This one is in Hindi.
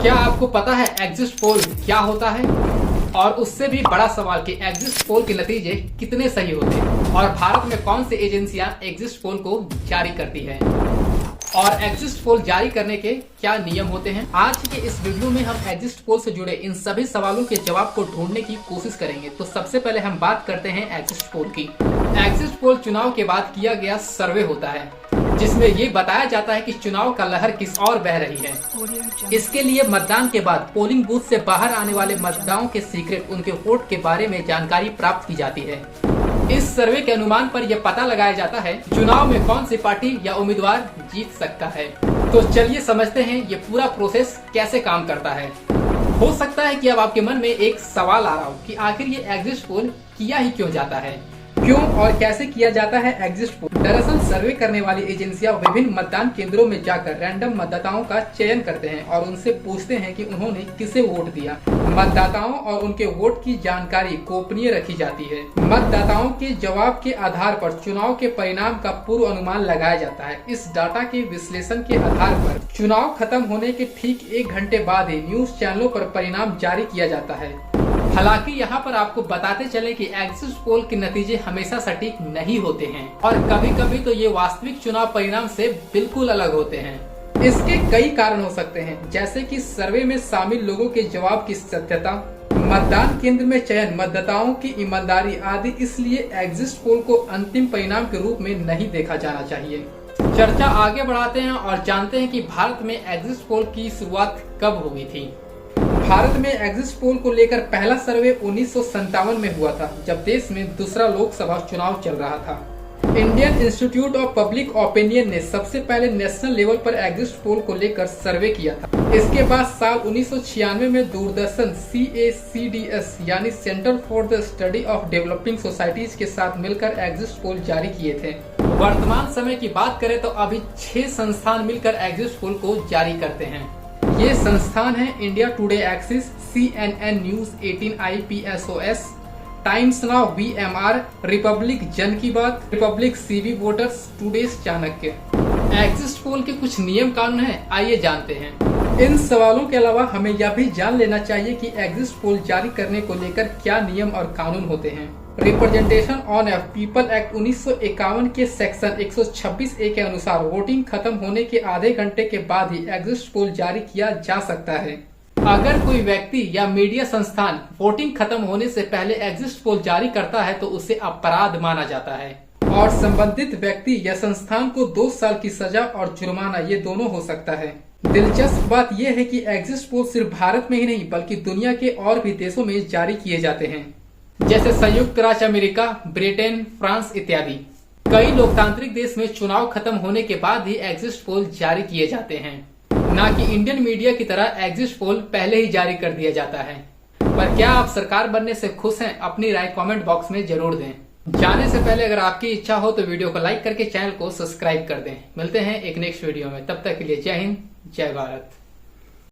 क्या आपको पता है एग्जिट पोल क्या होता है? और उससे भी बड़ा सवाल कि एग्जिट पोल के नतीजे कितने सही होते हैं और भारत में कौन सी एजेंसियां एग्जिट पोल को जारी करती है और एग्जिट पोल जारी करने के क्या नियम होते हैं। आज के इस वीडियो में हम एग्जिट पोल से जुड़े इन सभी सवालों के जवाब को ढूंढने की कोशिश करेंगे। तो सबसे पहले हम बात करते हैं एग्जिट पोल की। एग्जिट पोल चुनाव के बाद किया गया सर्वे होता है जिसमें ये बताया जाता है कि चुनाव का लहर किस ओर बह रही है। इसके लिए मतदान के बाद पोलिंग बूथ से बाहर आने वाले मतदाताओं के सीक्रेट उनके वोट के बारे में जानकारी प्राप्त की जाती है। इस सर्वे के अनुमान पर यह पता लगाया जाता है चुनाव में कौन सी पार्टी या उम्मीदवार जीत सकता है। तो चलिए समझते हैं ये पूरा प्रोसेस कैसे काम करता है। हो सकता है कि अब आपके मन में एक सवाल आ रहा हो कि आखिर ये एग्जिट पोल किया ही क्यों जाता है, क्यों और कैसे किया जाता है एग्जिट पोल। दरअसल सर्वे करने वाली एजेंसियां विभिन्न मतदान केंद्रों में जाकर रैंडम मतदाताओं का चयन करते हैं और उनसे पूछते हैं कि उन्होंने किसे वोट दिया। मतदाताओं और उनके वोट की जानकारी गोपनीय रखी जाती है। मतदाताओं के जवाब के आधार पर चुनाव के परिणाम का पूर्व अनुमान लगाया जाता है। इस डाटा के विश्लेषण के आधार पर चुनाव खत्म होने के ठीक 1 घंटे बाद ही न्यूज चैनलों पर परिणाम जारी किया जाता है। हालांकि यहाँ पर आपको बताते चले कि एग्जिट पोल के नतीजे हमेशा सटीक नहीं होते हैं और कभी कभी तो ये वास्तविक चुनाव परिणाम से बिल्कुल अलग होते हैं। इसके कई कारण हो सकते हैं, जैसे कि सर्वे में शामिल लोगों के जवाब की सत्यता, मतदान केंद्र में चयन, मतदाताओं की ईमानदारी आदि। इसलिए एग्जिट पोल को अंतिम परिणाम के रूप में नहीं देखा जाना चाहिए। चर्चा आगे बढ़ाते हैं और जानते हैं कि भारत में एग्जिट पोल की शुरुआत कब हुई थी। भारत में एग्जिट पोल को लेकर पहला सर्वे 1957 में हुआ था, जब देश में दूसरा लोकसभा चुनाव चल रहा था। Indian institute of public opinion ने सबसे पहले नेशनल लेवल पर एग्जिट पोल को लेकर सर्वे किया था। इसके बाद साल 1996 में दूरदर्शन CACDS यानी centre for the study of developing societies के साथ मिलकर एग्जिट पोल जारी किए थे। वर्तमान समय की बात करें तो अभी 6 संस्थान मिलकर एग्जिट पोल को जारी करते हैं। ये संस्थान है India today axis, CNN news, 18 IPSOS, times now VMR, Republic जन की बात, Republic CV voters, today's Chanakya. Exit poll के कुछ नियम कानून हैं, आइए जानते हैं। इन सवालों के अलावा हमें यह भी जान लेना चाहिए कि एग्जिट पोल जारी करने को लेकर क्या नियम और कानून होते हैं। Representation on A people act 1951 के सेक्शन 126A के अनुसार वोटिंग खत्म होने के आधे घंटे के बाद ही एग्जिट पोल जारी किया जा सकता है। अगर कोई व्यक्ति या मीडिया संस्थान वोटिंग खत्म होने से पहले एग्जिट पोल जारी करता है तो उसे अपराध माना जाता है और संबंधित व्यक्ति या संस्थान को 2 साल की सजा और जुर्माना ये दोनों हो सकता है। दिलचस्प बात यह है कि एग्जिट पोल सिर्फ भारत में ही नहीं बल्कि दुनिया के और भी देशों में जारी किए जाते हैं, जैसे संयुक्त राज्य अमेरिका, ब्रिटेन, फ्रांस इत्यादि। कई लोकतांत्रिक देश में चुनाव खत्म होने के बाद ही एग्जिट पोल जारी किए जाते हैं, न कि इंडियन मीडिया की तरह एग्जिट पोल पहले ही जारी कर दिया जाता है। पर क्या आप सरकार बनने से खुश हैं? अपनी राय कमेंट बॉक्स में जरूर दें। जाने से पहले अगर आपकी इच्छा हो तो वीडियो को लाइक करके चैनल को सब्सक्राइब कर दें। मिलते हैं एक नेक्स्ट वीडियो में, तब तक के लिए जय हिंद, जय भारत।